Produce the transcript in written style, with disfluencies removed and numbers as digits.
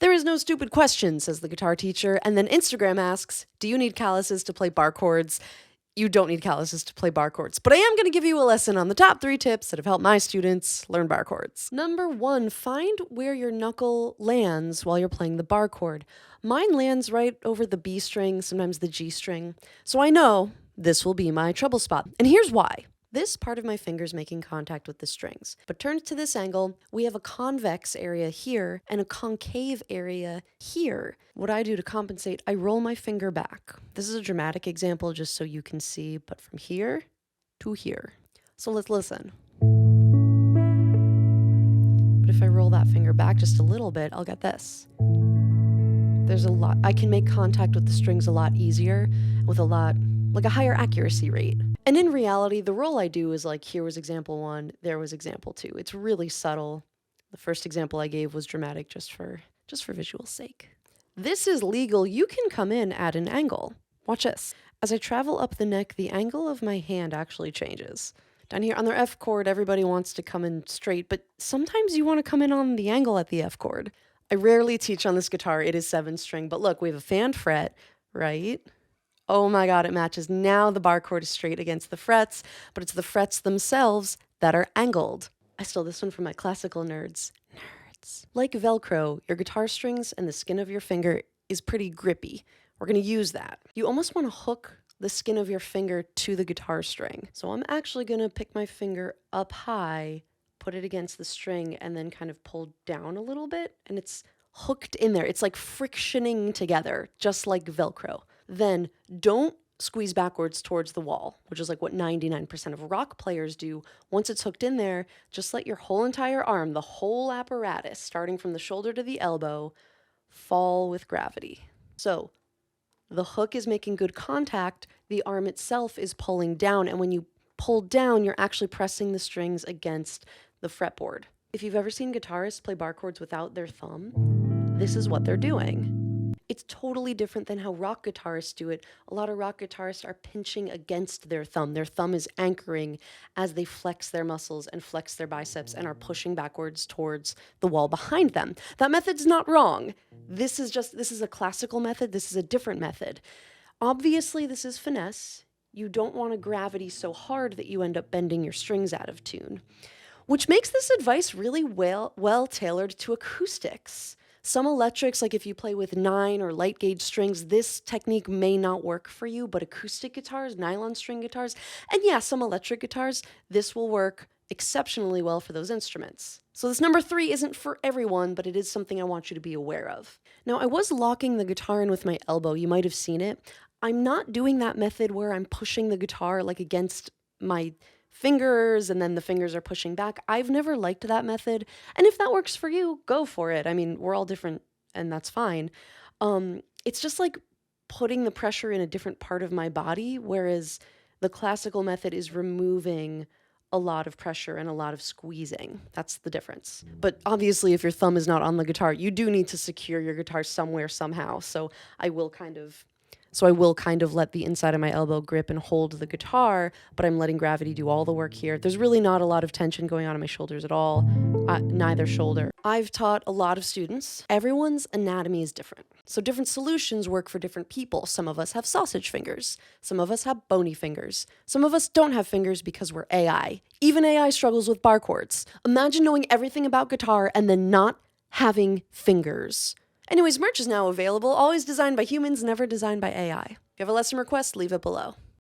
There is no stupid question, says the guitar teacher, and then Instagram asks, do you need calluses to play bar chords? You don't need calluses to play bar chords, but I am going to give you a lesson on the top 3 tips that have helped my students learn bar chords. Number 1, find where your knuckle lands while you're playing the bar chord. Mine lands right over the B string, sometimes the G string, so I know this will be my trouble spot. And here's why. This part of my finger is making contact with the strings, but turned to this angle, we have a convex area here and a concave area here. What I do to compensate, I roll my finger back. This is a dramatic example just so you can see, but from here to here. So let's listen. But if I roll that finger back just a little bit, I'll get this. There's a lot, I can make contact with the strings a lot easier, with a higher accuracy rate. And in reality, the roll I do is like, here was example 1, there was example 2. It's really subtle. The first example I gave was dramatic just for visual sake. This is legal. You can come in at an angle. Watch this. As I travel up the neck, the angle of my hand actually changes. Down here on their F chord, everybody wants to come in straight, but sometimes you want to come in on the angle at the F chord. I rarely teach on this guitar. It is 7-string, but look, we have a fanned fret, right? Oh my God, it matches. Now the bar chord is straight against the frets, but it's the frets themselves that are angled. I stole this one from my classical nerds. Like Velcro, your guitar strings and the skin of your finger is pretty grippy. We're going to use that. You almost want to hook the skin of your finger to the guitar string. So I'm actually going to pick my finger up high, put it against the string, and then kind of pull down a little bit, and it's hooked in there. It's like frictioning together, just like Velcro. Then don't squeeze backwards towards the wall, which is like what 99% of rock players do. Once it's hooked in there, just let your whole entire arm, the whole apparatus, starting from the shoulder to the elbow, fall with gravity. So the hook is making good contact, the arm itself is pulling down, and when you pull down, you're actually pressing the strings against the fretboard. If you've ever seen guitarists play bar chords without their thumb, this is what they're doing. It's totally different than how rock guitarists do it. A lot of rock guitarists are pinching against their thumb. Their thumb is anchoring as they flex their muscles and flex their biceps and are pushing backwards towards the wall behind them. That method's not wrong. This is a classical method. This is a different method. Obviously, this is finesse. You don't want a gravity so hard that you end up bending your strings out of tune, which makes this advice really well tailored to acoustics. Some electrics, like if you play with 9 or light gauge strings, this technique may not work for you, but acoustic guitars, nylon string guitars, and yeah, some electric guitars, this will work exceptionally well for those instruments. So this number 3 isn't for everyone, but it is something I want you to be aware of. Now, I was locking the guitar in with my elbow. You might have seen it. I'm not doing that method where I'm pushing the guitar like against my fingers and then the fingers are pushing back. I've never liked that method. And if that works for you, go for it. I mean, we're all different and that's fine. It's just like putting the pressure in a different part of my body, whereas the classical method is removing a lot of pressure and a lot of squeezing. That's the difference. But obviously, if your thumb is not on the guitar, you do need to secure your guitar somewhere, somehow. So I will kind of let the inside of my elbow grip and hold the guitar, but I'm letting gravity do all the work here. There's really not a lot of tension going on in my shoulders at all, neither shoulder. I've taught a lot of students. Everyone's anatomy is different. So different solutions work for different people. Some of us have sausage fingers. Some of us have bony fingers. Some of us don't have fingers because we're AI. Even AI struggles with bar chords. Imagine knowing everything about guitar and then not having fingers. Anyways, merch is now available, always designed by humans, never designed by AI. If you have a lesson request, leave it below.